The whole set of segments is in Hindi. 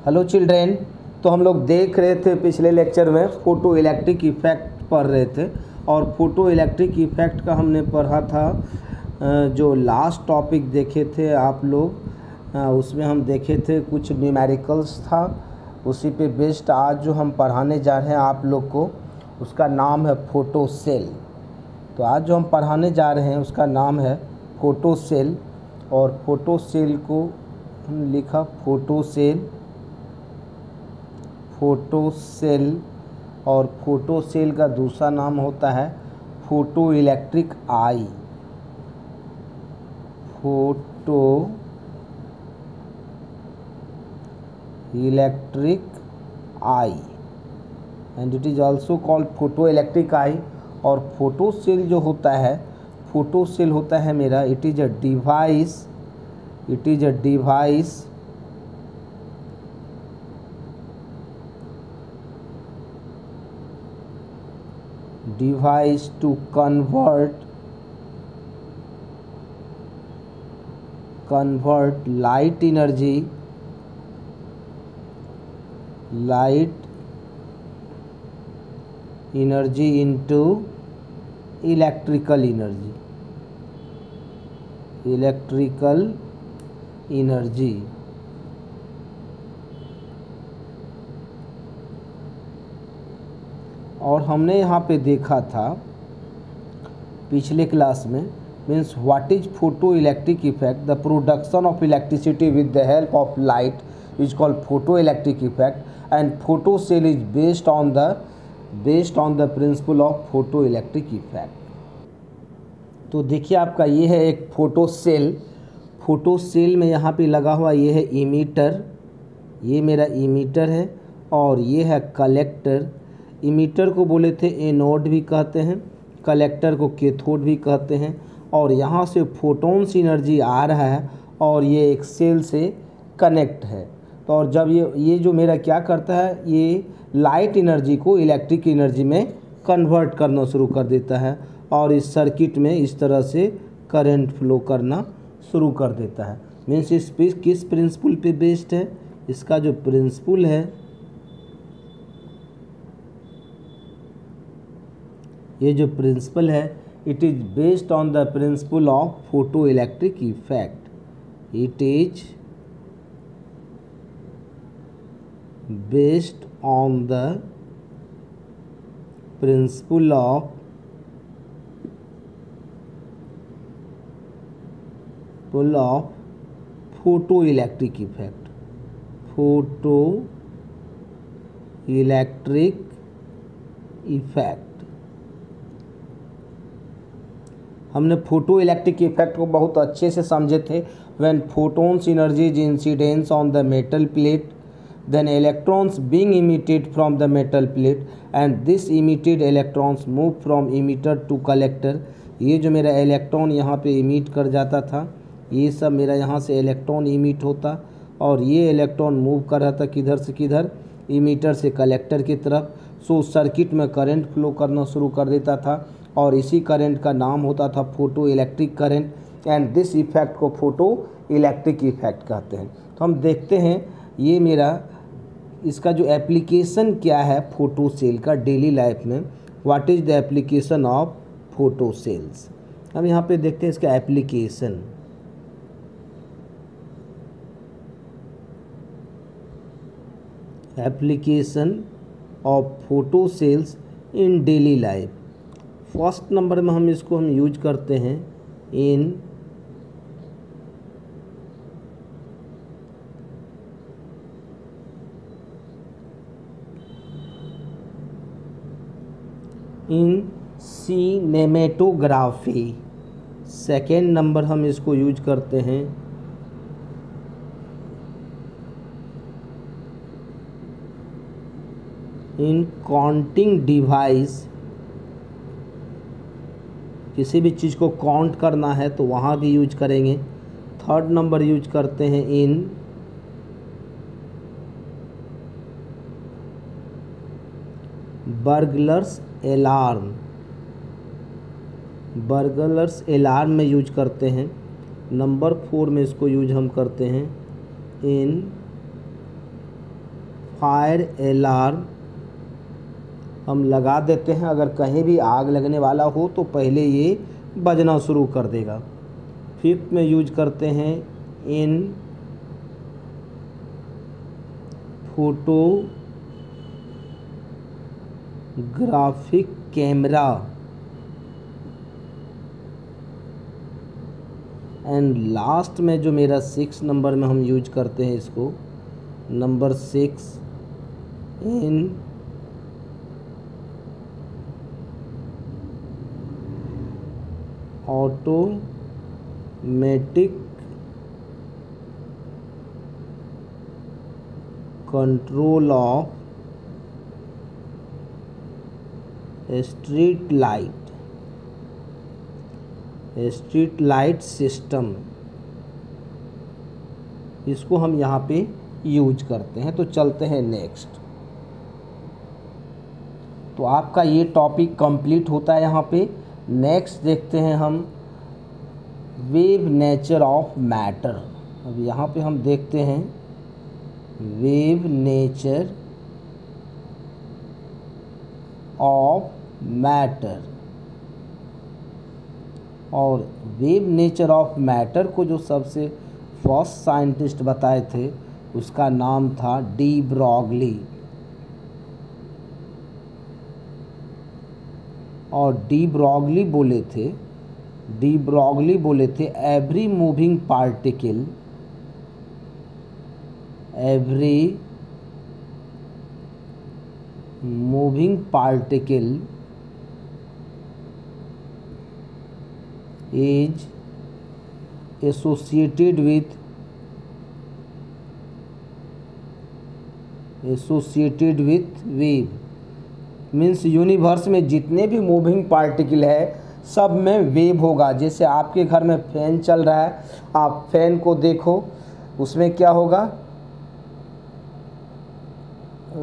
Hello children. तो हम लोग देख रहे थे पिछले लेक्चर में फोटो इलेक्ट्रिक इफ़ेक्ट पढ़ रहे थे और फोटो इलेक्ट्रिक इफ़ेक्ट का हमने पढ़ा था। जो लास्ट टॉपिक देखे थे आप लोग, उसमें हम देखे थे कुछ न्यूमेरिकल्स था। उसी पे बेस्ड आज जो हम पढ़ाने जा रहे हैं आप लोग को, उसका नाम है फोटो सेल। तो आज जो हम पढ़ाने जा रहे हैं उसका नाम है फोटो सेल, और फोटो सेल को हम लिखा फोटो सेल, और फोटो सेल का दूसरा नाम होता है photoelectric eye. Photoelectric eye and it is also called photo electric eye. और फोटो सेल जो होता है, फोटो सेल होता है मेरा, it is a device to convert light energy into electrical energy। और हमने यहाँ पे देखा था पिछले क्लास में, means what is photo electric effect, the production of electricity with the help of light is called photo electric effect, and photo cell is based on the principle of photo electric effect. तो देखिए आपका ये है एक फोटो सेल में यहाँ पे लगा हुआ ये है इमीटर, ये मेरा इमीटर है, और ये है कलेक्टर। इमीटर को बोले थे एनोड भी कहते हैं, कलेक्टर को कैथोड भी कहते हैं। और यहाँ से फोटोन्स एनर्जी आ रहा है और ये एक सेल से कनेक्ट है। तो और जब ये जो मेरा क्या करता है, ये लाइट एनर्जी को इलेक्ट्रिक एनर्जी में कन्वर्ट करना शुरू कर देता है और इस सर्किट में इस तरह से करंट फ्लो करना शुरू कर देता है। मीन्स इस किस प्रिंसिपल पे बेस्ड है, इसका जो प्रिंसिपल है, ये जो प्रिंसिपल है, it is based on the principle of photo electric effect. It is based on the principle of photo electric effect. Photo electric effect. हमने फोटो इलेक्ट्रिक इफेक्ट को बहुत अच्छे से समझे थे। When photons energy is incidence on the metal plate, then electrons being emitted from the metal plate, and this emitted electrons move from emitter to collector. ये जो मेरा इलेक्ट्रॉन यहाँ पे इमिट कर जाता था, ये सब मेरा यहाँ से इलेक्ट्रॉन इमिट होता, और ये इलेक्ट्रॉन मूव कर रहा था किधर से किधर, इमीटर से कलेक्टर की तरफ। सो सर्किट में करंट फ्लो करना शुरू कर देता था, और इसी करंट का नाम होता था photo electric current, and this effect को फोटो इलेक्ट्रिक इफेक्ट कहते हैं। तो हम देखते हैं ये मेरा, इसका जो एप्लीकेशन क्या है फोटो सेल का डेली लाइफ में, what is the application of photo cells. हम यहाँ पे देखते हैं इसका application of photo cells in daily life. First number में हम इसको यूज करते हैं इन सिनेमेटोग्राफी। सेकेंड नंबर हम इसको यूज करते हैं इन काउंटिंग डिवाइस। किसी भी चीज़ को काउंट करना है तो वहाँ भी यूज करेंगे। थर्ड नंबर यूज करते हैं इन बर्गलर्स अलार्म में यूज करते हैं। नंबर 4 में इसको यूज हम करते हैं इन फायर अलार्म हम लगा देते हैं। अगर कहीं भी आग लगने वाला हो तो पहले ये बजना शुरू कर देगा। फिफ्थ में यूज करते हैं इन फोटोग्राफिक कैमरा एंड लास्ट में जो मेरा 6 नंबर में हम यूज करते हैं इसको, number 6 in automatic control of street light system, इसको हम यहाँ पे यूज करते हैं। तो चलते हैं नेक्स्ट। तो आपका ये टॉपिक कंप्लीट होता है यहाँ पे। नेक्स्ट देखते हैं हम वेव नेचर ऑफ मैटर। अब यहाँ पे हम देखते हैं वेव नेचर ऑफ मैटर। और वेव नेचर ऑफ मैटर को जो सबसे फर्स्ट साइंटिस्ट बताए थे उसका नाम था डी ब्रॉगली। और डी ब्रॉगली बोले थे every moving particle is associated with wave। Means universe में जितने भी मूविंग पार्टिकल है सब में वेव होगा। जैसे आपके घर में फैन चल रहा है, आप फैन को देखो, उसमें क्या होगा,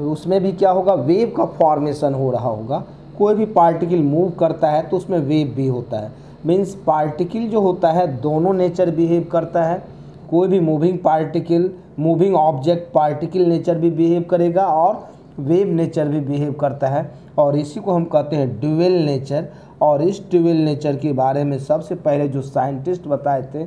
उसमें भी क्या होगा, वेव का फॉर्मेशन हो रहा होगा। कोई भी पार्टिकल मूव करता है तो उसमें वेव भी होता है। मीन्स पार्टिकल जो होता है दोनों नेचर बिहेव करता है। कोई भी मूविंग ऑब्जेक्ट पार्टिकल नेचर भी बिहेव करेगा और वेव नेचर भी बिहेव करता है। और इसी को हम कहते हैं ड्यूअल नेचर। और इस ड्यूअल नेचर के बारे में सबसे पहले जो साइंटिस्ट बताए थे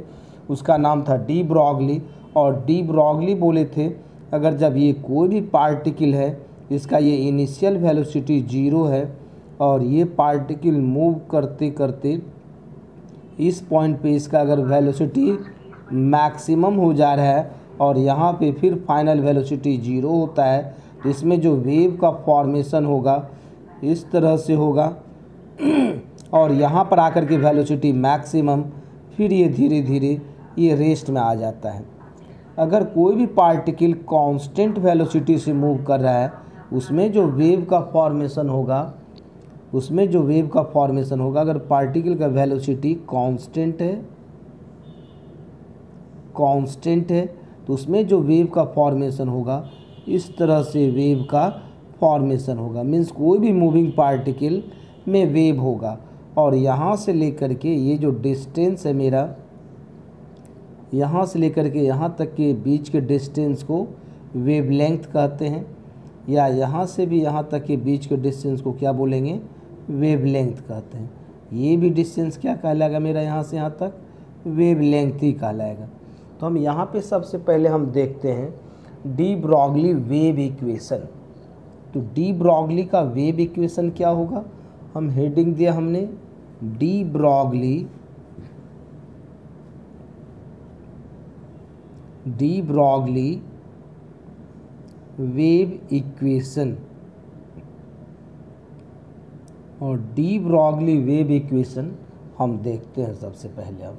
उसका नाम था डी ब्रॉगली। और डी ब्रॉगली बोले थे अगर जब ये कोई भी पार्टिकल है इसका ये इनिशियल वेलोसिटी 0 है और ये पार्टिकल मूव करते करते इस पॉइंट पे इसका अगर वेलोसिटी मैक्सिमम हो जा रहा है और यहाँ पे फिर फाइनल वेलोसिटी 0 होता है तो इसमें जो वेव का फॉर्मेशन होगा इस तरह से होगा और यहाँ पर आकर के वेलोसिटी मैक्सिमम, फिर ये धीरे धीरे ये रेस्ट में आ जाता है। अगर कोई भी पार्टिकल कांस्टेंट वेलोसिटी से मूव कर रहा है उसमें जो वेव का फॉर्मेशन होगा अगर पार्टिकल का वेलोसिटी कांस्टेंट है तो उसमें जो वेव का फॉर्मेशन होगा इस तरह से वेव का फॉर्मेशन होगा। मीन्स कोई भी मूविंग पार्टिकल में वेव होगा। और यहाँ से लेकर के ये जो डिस्टेंस है मेरा, यहाँ से लेकर के यहाँ तक के बीच के डिस्टेंस को वेवलेंथ कहते हैं, या यहाँ से भी यहाँ तक के बीच के डिस्टेंस को क्या बोलेंगे, वेवलेंथ कहते हैं। ये भी डिस्टेंस क्या कहलाएगा मेरा, यहाँ से यहाँ तक वेवलेंथ ही कहलाएगा। तो हम यहाँ पे सबसे पहले हम देखते हैं डी ब्रॉगली वेव इक्वेशन। तो डी ब्रॉगली का वेव इक्वेशन क्या होगा, हम हेडिंग दिया हमने डी ब्रॉगली वेव इक्वेशन। और डी ब्रॉगली वेव इक्वेशन हम देखते हैं सबसे पहले। अब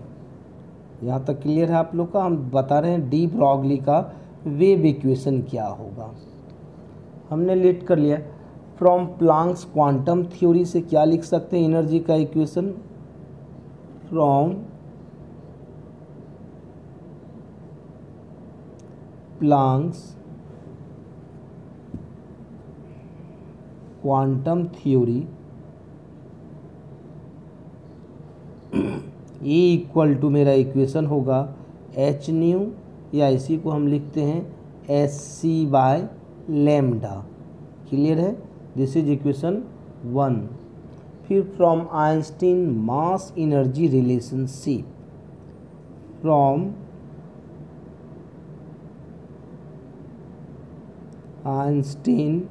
यहाँ तक क्लियर है आप लोग का, हम बता रहे हैं डी ब्रॉगली का वेव इक्वेशन क्या होगा। हमने लिट कर लिया फ्रॉम प्लांक्स क्वांटम थ्योरी से क्या लिख सकते हैं एनर्जी का equation, from Planck's quantum theory E equal to मेरा इक्वेशन होगा एच न्यू, या इसी को हम लिखते हैं h c by lambda. Clear है, दिस इज इक्वेशन 1। फिर from Einstein mass energy relationship, from Einstein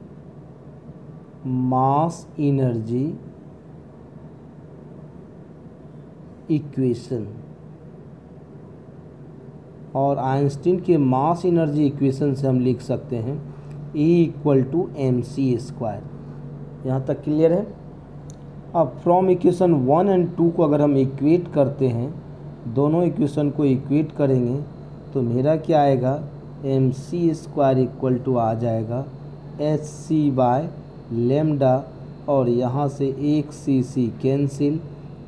mass energy equation, और आइंस्टीन के मास एनर्जी इक्वेशन से हम लिख सकते हैं E = mc²। यहाँ तक क्लियर है। अब फ्रॉम इक्वेशन 1 और 2 को अगर हम इक्वेट करते हैं, दोनों इक्वेशन को इक्वेट करेंगे तो मेरा क्या आएगा, mc² आ जाएगा hc/λ, और यहाँ से एक cc कैंसिल,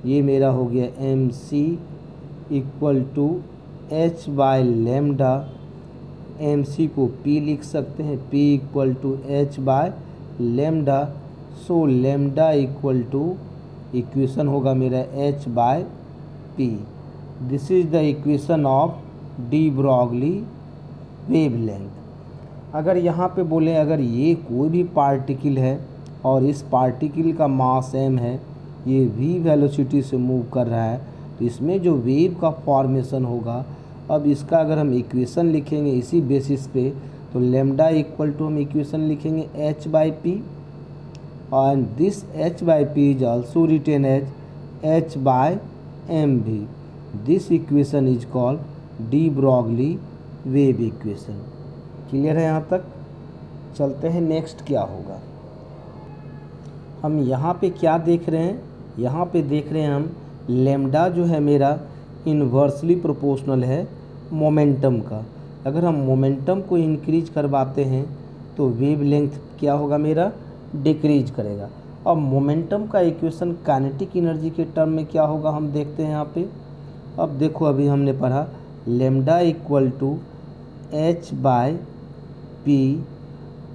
ये मेरा हो गया mc = h/λ। mc को p लिख सकते हैं, p = h/λ। सो लैम्डा इक्वेशन होगा मेरा h/p। This is the equation of de Broglie wavelength. अगर यहाँ पे बोले अगर ये कोई भी पार्टिकल है और इस पार्टिकल का मास m है, ये v वेलोसिटी से मूव कर रहा है, तो इसमें जो वेव का फॉर्मेशन होगा, अब इसका अगर हम इक्वेशन लिखेंगे इसी बेसिस पे, तो लैम्डा = हम इक्वेशन लिखेंगे h/p, and this h/p is also written as h/mv. This equation is called de Broglie wave equation। Clear है यहाँ तक। चलते हैं नेक्स्ट क्या होगा। हम यहाँ पे क्या देख रहे हैं, यहाँ पे देख रहे हैं हम लैम्डा जो है मेरा इन्वर्सली प्रोपोर्शनल है मोमेंटम का। अगर हम मोमेंटम को इंक्रीज करवाते हैं तो वेव लेंथ क्या होगा मेरा, डिक्रीज करेगा। अब मोमेंटम का इक्वेशन काइनेटिक एनर्जी के टर्म में क्या होगा हम देखते हैं यहाँ पे। अब देखो अभी हमने पढ़ा लैम्डा = h/p,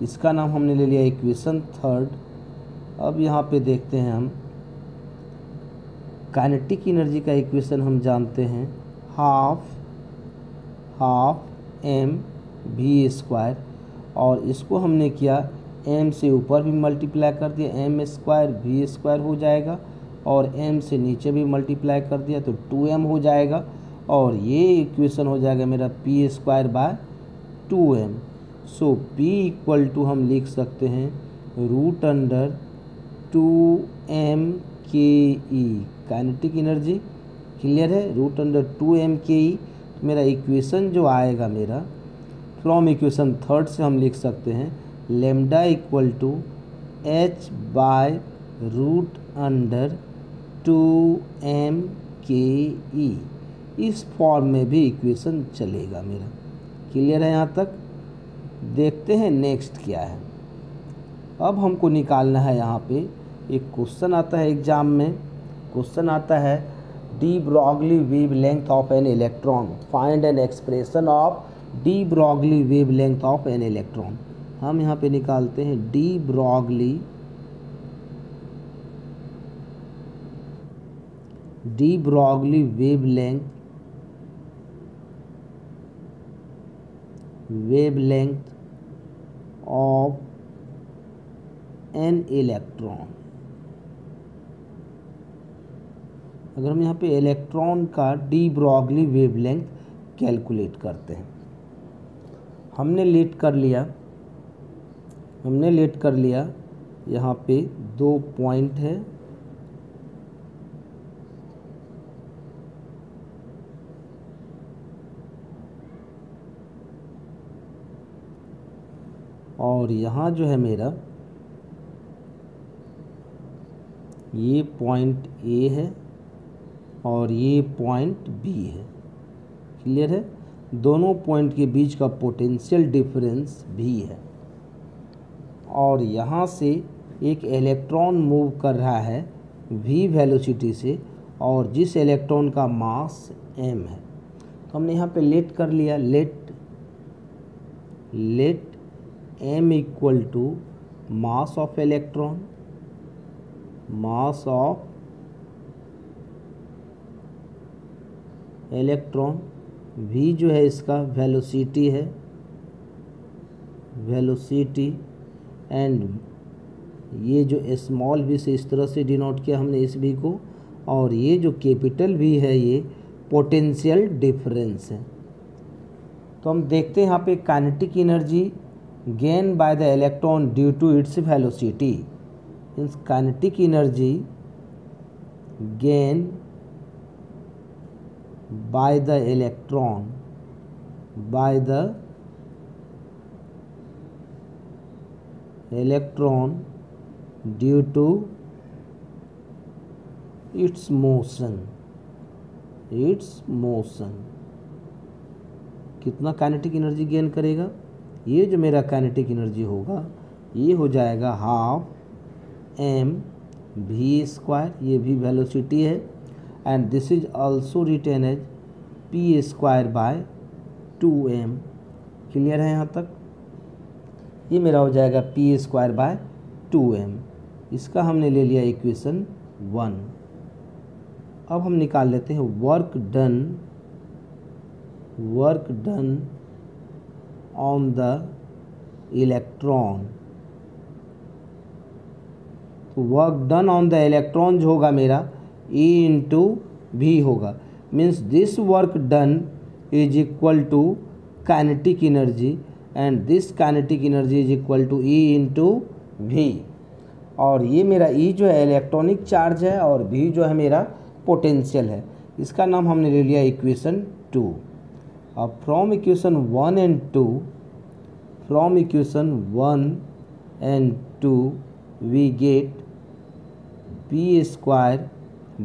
इसका नाम हमने ले लिया इक्वेशन 3। अब यहाँ पे देखते हैं हम काइनेटिक एनर्जी का इक्वेशन हम जानते हैं हाफ mv², और इसको हमने किया m से ऊपर भी मल्टीप्लाई कर दिया, m²v² हो जाएगा, और m से नीचे भी मल्टीप्लाई कर दिया तो 2m हो जाएगा, और ये इक्वेशन हो जाएगा मेरा p²/2m। सो p = हम लिख सकते हैं √2mke काइनेटिक एनर्जी। क्लियर है, √2mke। मेरा इक्वेशन जो आएगा मेरा फ्रॉम इक्वेशन 3 से हम लिख सकते हैं लैम्डा = h/√2mke। इस फॉर्म में भी इक्वेशन चलेगा मेरा। क्लियर है यहाँ तक। देखते हैं नेक्स्ट क्या है। अब हमको निकालना है, यहाँ पे एक क्वेश्चन आता है एग्जाम में, क्वेश्चन आता है de Broglie wavelength of an electron, find an expression of de Broglie wavelength of an electron. हम यहाँ पे निकालते हैं de Broglie wavelength of an electron. अगर हम यहाँ पे इलेक्ट्रॉन का डी ब्रॉगली वेवलेंथ कैलकुलेट करते हैं, हमने लेट कर लिया यहाँ पे 2 पॉइंट है, और यहाँ जो है मेरा ये पॉइंट ए है और ये पॉइंट बी है। क्लियर है, दोनों पॉइंट के बीच का पोटेंशियल डिफरेंस भी है, और यहाँ से एक इलेक्ट्रॉन मूव कर रहा है v वेलोसिटी से, और जिस इलेक्ट्रॉन का मास m है, तो हमने यहाँ पे लेट कर लिया, let m = mass of electron, v जो है इसका वेलोसिटी है, वेलोसिटी, एंड ये जो स्मॉल v से इस तरह से डिनोट किया हमने इस v को, और ये जो कैपिटल V है ये पोटेंशियल डिफरेंस है। तो हम देखते हैं यहाँ पे kinetic energy gain by the electron due to its velocity, means kinetic energy gain by the electron due to its motion कितना काइनेटिक एनर्जी गेन करेगा, ये जो मेरा काइनेटिक एनर्जी होगा ये हो जाएगा हाफ एम वी स्क्वायर, ये भी वेलोसिटी है, and this is also written as p square by 2m। Clear है यहाँ तक? ये मेरा हो जाएगा पी स्क्वायर बाय 2m। इसका हमने ले लिया इक्वेशन 1। अब हम निकाल लेते हैं work done on the electron. तो work done on the electron जो होगा मेरा E इंटू वी होगा, means this work done is equal to kinetic energy, and this kinetic energy is equal to E into V. और ये मेरा E जो है इलेक्ट्रॉनिक चार्ज है और V जो है मेरा पोटेंशियल है। इसका नाम हमने ले लिया इक्वेशन 2। अब from equation 1 and 2 we get p square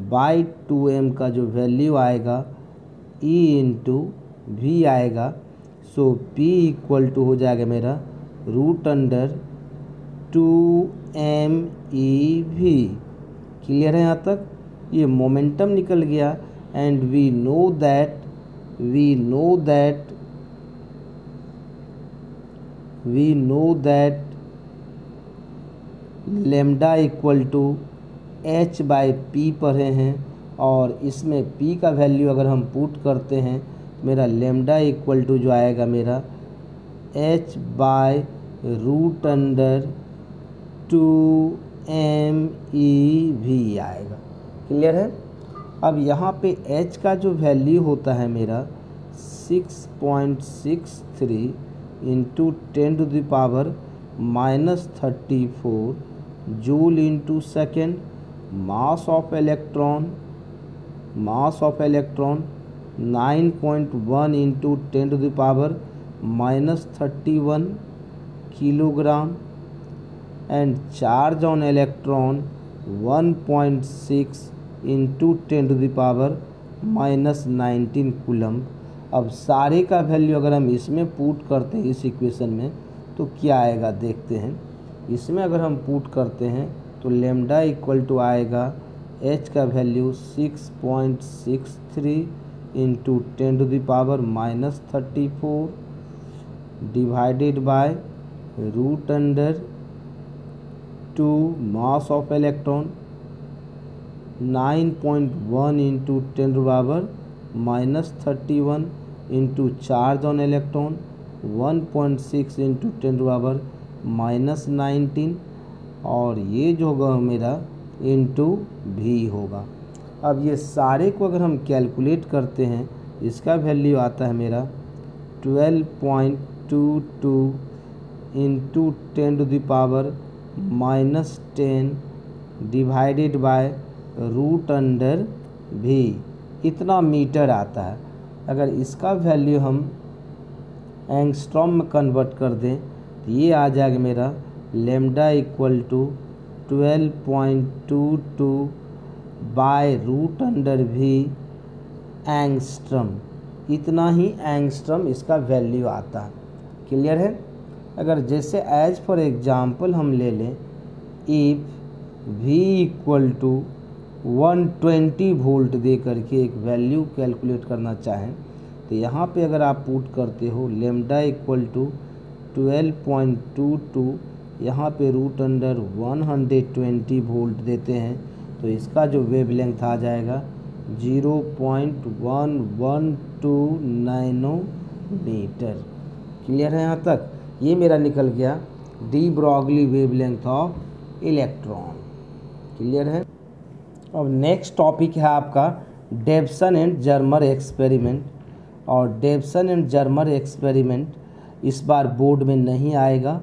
by 2m का जो वैल्यू आएगा E इंटू वी आएगा। सो P इक्वल टू हो जाएगा मेरा √2mEV। क्लियर है यहाँ तक? ये मोमेंटम निकल गया, and we know that lambda equal to h by p पढ़े हैं, और इसमें p का वैल्यू अगर हम पुट करते हैं मेरा लेमडा इक्वल टू जो आएगा मेरा h बाई √2mEV आएगा। क्लियर है? अब यहाँ पे h का जो वैल्यू होता है मेरा 6.63 into 10⁻⁻34 joule into second. Mass of electron 9.1 into 10⁻⁻31 kilogram, and charge on electron 1.6 into 10⁻⁻19 coulomb. अब सारे का वैल्यू अगर हम इसमें पुट करते हैं इस इक्वेशन में तो क्या आएगा देखते हैं। इसमें अगर हम पुट करते हैं तो लेमडा इक्वल टू आएगा h का value 6.63 into 10⁻⁻34 divided by √2 mass of electron 9.1 into 10⁻⁻31 into charge on electron 1.6 into 10⁻⁻19, और ये जो होगा मेरा इंटू वी होगा। अब ये सारे को अगर हम कैलकुलेट करते हैं इसका वैल्यू आता है मेरा 12.22 इंटू 10⁻⁻10 डिवाइडेड बाय √v, इतना मीटर आता है। अगर इसका वैल्यू हम एंगस्ट्रॉम में कन्वर्ट कर दें तो ये आ जाएगा मेरा lambda equal to 12.22 by √v angstrom. इतना ही एंगस्ट्रम इसका वैल्यू आता है। क्लियर है? अगर जैसे एज फॉर एग्जांपल हम ले लें, if v equal to 120 volt दे करके एक वैल्यू कैलकुलेट करना चाहें तो यहाँ पे अगर आप पुट करते हो लेमडा इक्वल टू 12.22, यहाँ पे √120 वोल्ट देते हैं तो इसका जो वेवलेंथ आ जाएगा 0.112 नैनोमीटर। क्लियर है यहाँ तक? ये मेरा निकल गया de Broglie wavelength of electron. Clear है। अब नेक्स्ट टॉपिक है आपका डेवसन एंड जर्मर एक्सपेरिमेंट। और डेवसन एंड जर्मर एक्सपेरिमेंट इस बार बोर्ड में नहीं आएगा,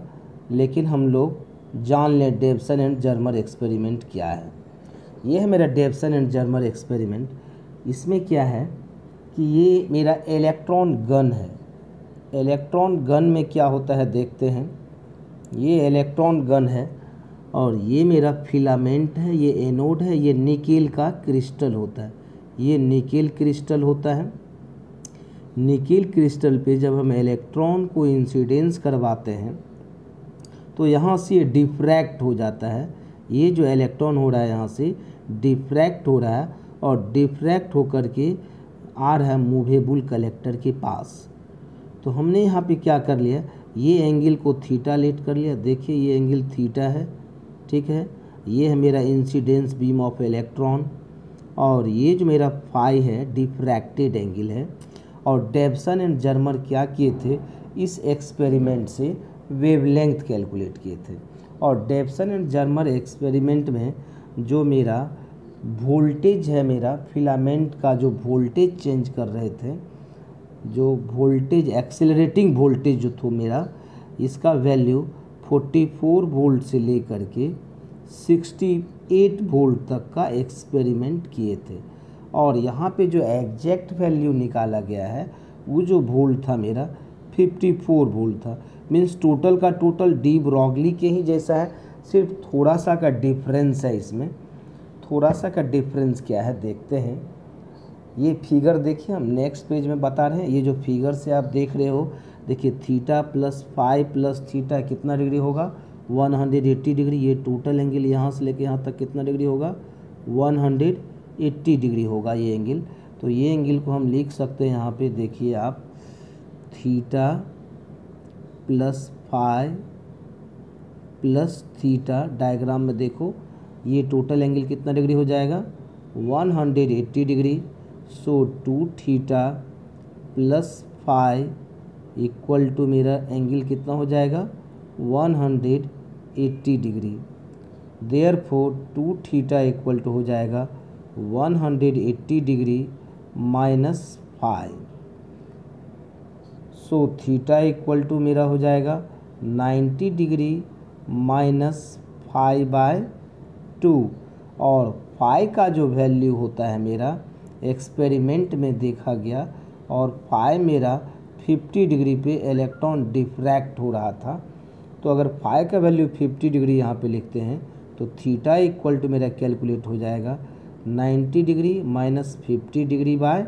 लेकिन हम लोग जान लें डेवसन एंड जर्मर एक्सपेरिमेंट क्या है। ये है मेरा डेवसन एंड जर्मर एक्सपेरिमेंट। इसमें क्या है कि ये मेरा इलेक्ट्रॉन गन है। इलेक्ट्रॉन गन में क्या होता है देखते हैं। ये इलेक्ट्रॉन गन है और ये मेरा फिलामेंट है, ये एनोड है, ये निकेल का क्रिस्टल होता है, ये निकेल क्रिस्टल होता है। निकेल क्रिस्टल पे जब हम इलेक्ट्रॉन को इंसिडेंस करवाते हैं तो यहाँ से ये डिफ्रैक्ट हो जाता है। ये जो इलेक्ट्रॉन हो रहा है यहाँ से डिफ्रैक्ट हो रहा है और डिफ्रैक्ट होकर के आ रहा है मूवेबल कलेक्टर के पास। तो हमने यहाँ पे क्या कर लिया, ये एंगल को थीटा लेट कर लिया। देखिए ये एंगल थीटा है, ठीक है। ये है मेरा इंसिडेंस बीम ऑफ इलेक्ट्रॉन और ये जो मेरा फाई है डिफ्रैक्टेड एंगल है। और डेवसन एंड जर्मर क्या किए थे, इस एक्सपेरिमेंट से वेवलेंथ कैलकुलेट किए थे। और डेवसन एंड जर्मर एक्सपेरिमेंट में जो मेरा वोल्टेज है, मेरा फिलामेंट का जो वोल्टेज चेंज कर रहे थे, जो वोल्टेज एक्सेलरेटिंग वोल्टेज जो था मेरा, इसका वैल्यू 44 वोल्ट से लेकर के 68 वोल्ट तक का एक्सपेरिमेंट किए थे। और यहाँ पे जो एग्जैक्ट वैल्यू निकाला गया है वो जो वोल्ट था मेरा 54 वोल्ट था। मीन्स टोटल का टोटल डी ब्रॉगली के ही जैसा है, सिर्फ थोड़ा सा का डिफरेंस है। इसमें थोड़ा सा का डिफरेंस क्या है देखते हैं। ये फिगर देखिए, हम नेक्स्ट पेज में बता रहे हैं। ये जो फिगर से आप देख रहे हो, देखिए theta plus phi plus theta कितना डिग्री होगा, 180 डिग्री। ये टोटल एंगल यहाँ से लेके यहाँ तक कितना डिग्री होगा, 180 डिग्री होगा ये एंगल। तो ये एंगल को हम लिख सकते हैं यहाँ पे, देखिए आप, theta plus phi plus theta. Diagram में देखो ये टोटल एंगल कितना डिग्री हो जाएगा, 180 degree. So 2 theta plus phi equal to मेरा एंगल कितना हो जाएगा, 180 degree. Therefore 2 theta equal to हो जाएगा 180 degree minus phi. So theta equal to मेरा हो जाएगा 90 डिग्री माइनस फाई बाय 2। और फाई का जो वैल्यू होता है मेरा एक्सपेरिमेंट में देखा गया, और फाई मेरा 50 डिग्री पे इलेक्ट्रॉन डिफ्रैक्ट हो रहा था। तो अगर फाई का वैल्यू 50 डिग्री यहाँ पे लिखते हैं तो थीटा इक्वल टू मेरा कैलकुलेट हो जाएगा 90 डिग्री माइनस 50 डिग्री बाय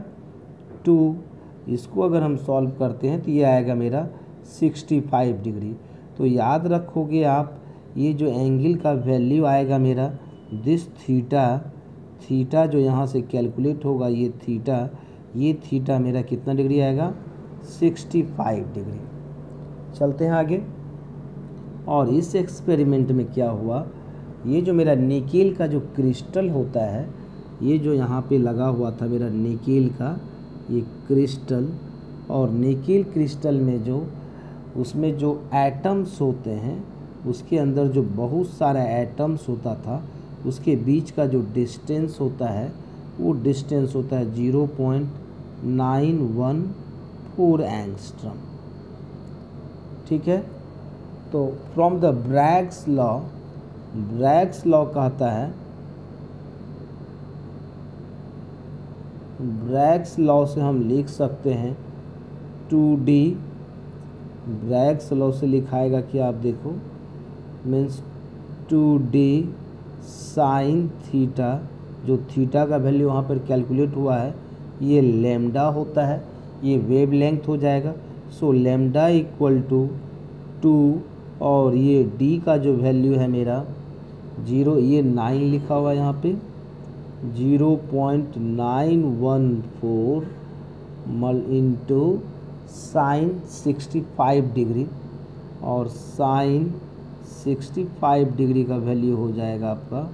2। इसको अगर हम सॉल्व करते हैं तो ये आएगा मेरा 65 डिग्री। तो याद रखोगे आप, ये जो एंगल का वैल्यू आएगा मेरा दिस थीटा जो यहाँ से कैलकुलेट होगा, ये थीटा मेरा कितना डिग्री आएगा, 65 डिग्री। चलते हैं आगे। और इस एक्सपेरिमेंट में क्या हुआ, ये जो मेरा निकेल का जो क्रिस्टल होता है, ये जो यहाँ पे लगा हुआ था मेरा निकेल का ये क्रिस्टल, और निकेल क्रिस्टल में जो उसमें जो एटम्स होते हैं, उसके अंदर जो बहुत सारा एटम्स होता था, उसके बीच का जो डिस्टेंस होता है वो डिस्टेंस होता है 0.914 एंगस्ट्रम। ठीक है। तो फ्रॉम द ब्रैग्स लॉ कहता है, ब्रैग्स लॉ से हम लिख सकते हैं 2D। ब्रैग्स लॉ से लिखाएगा कि आप देखो, मीन्स 2D साइन थीटा, जो थीटा का वैल्यू वहाँ पर कैलकुलेट हुआ है ये लैम्डा होता है, ये वेव लेंथ हो जाएगा। सो लैम्डा इक्वल टू 2, और ये D का जो वैल्यू है मेरा 0, ये 9 लिखा हुआ है यहाँ पे, 0.914 इंटू साइन 65 डिग्री, और साइन 65 डिग्री का वैल्यू हो जाएगा आपका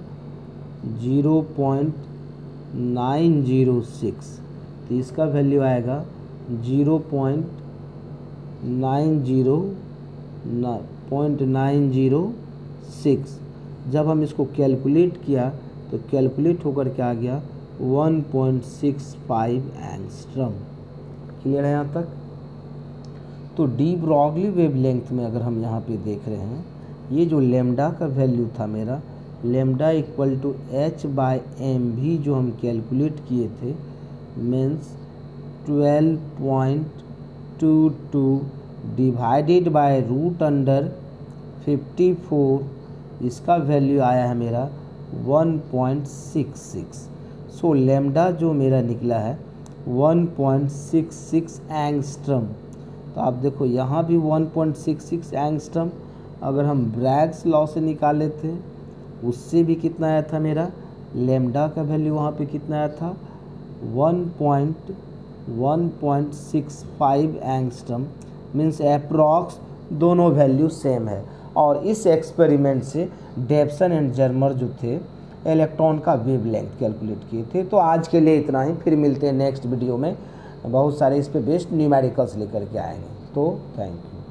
0.906। तो इसका वैल्यू आएगा 0.906 0.906। जब हम इसको कैलकुलेट किया तो कैलकुलेट होकर के आ गया 1.65 एंगस्ट्रम। क्लियर है यहाँ तक? तो डी ब्रॉगली वेवलेंथ में अगर हम यहाँ पे देख रहे हैं, ये जो लेमडा का वैल्यू था मेरा, लेमडा इक्वल टू h/mv जो हम कैलकुलेट किए थे, मीन्स 12.22 डिवाइडेड बाय √54, इसका वैल्यू आया है मेरा 1.66। सो लेमडा जो मेरा निकला है 1.66 एंगस्ट्रम। तो आप देखो यहाँ भी 1.66 एंगस्ट्रम, अगर हम ब्रैग्स लॉ से निकाले थे उससे भी कितना आया था मेरा, लेमडा का वैल्यू वहाँ पे कितना आया था 1.65 एंगस्ट्रम। मीन्स अप्रॉक्स दोनों वैल्यू सेम है। और इस एक्सपेरिमेंट से डेप्सन एंड जर्मर जो थे इलेक्ट्रॉन का वेवलेंथ कैलकुलेट किए थे। तो आज के लिए इतना ही, फिर मिलते हैं नेक्स्ट वीडियो में, बहुत सारे इस पे बेस्ड न्यूमेरिकल्स लेकर के आएंगे। तो थैंक यू।